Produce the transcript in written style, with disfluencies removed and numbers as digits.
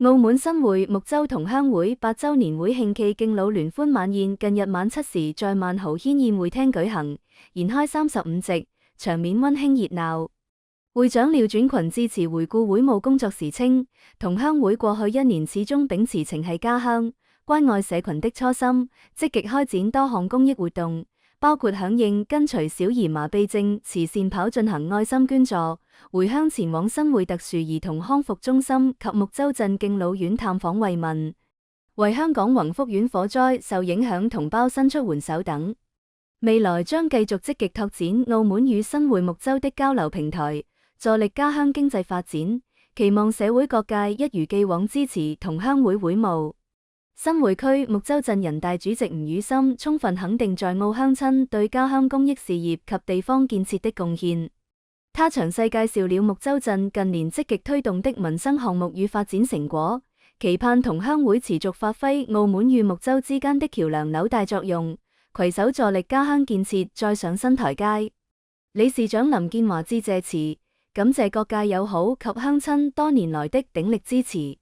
澳門新會木洲同鄉會8周年會慶暨敬老聯歡晚宴近日晚7時在萬豪軒宴會廳舉行，筵開35席，場面溫馨熱鬧。會長廖轉群致辭回顧會務工作時稱，同鄉會過去1年始終秉持情繫家鄉、關愛社群的初心，積極開展多項公益活動，包括響應跟隨小兒麻痹症慈善跑進行愛心捐助，回鄉前往新會特殊兒童康復中心及木洲鎮敬老院探訪慰問，為香港宏福苑火災受影響同胞伸出援手等。未來將繼續積極拓展澳門與新會木洲的交流平台，助力家鄉經濟發展，期望社會各界一如既往支持同鄉會會務。新會區木洲鎮人大主席吳宇森充分肯定在澳鄉親對家鄉公益事業及地方建設的貢獻。他詳細介紹了木洲鎮近年積極推動的民生項目與發展成果，期盼同鄉會持續發揮澳門與木洲之間的橋樑紐帶作用，攜手助力家鄉建設再上新台階。理事長林建華致謝詞，感謝各界友好及鄉親多年來的鼎力支持。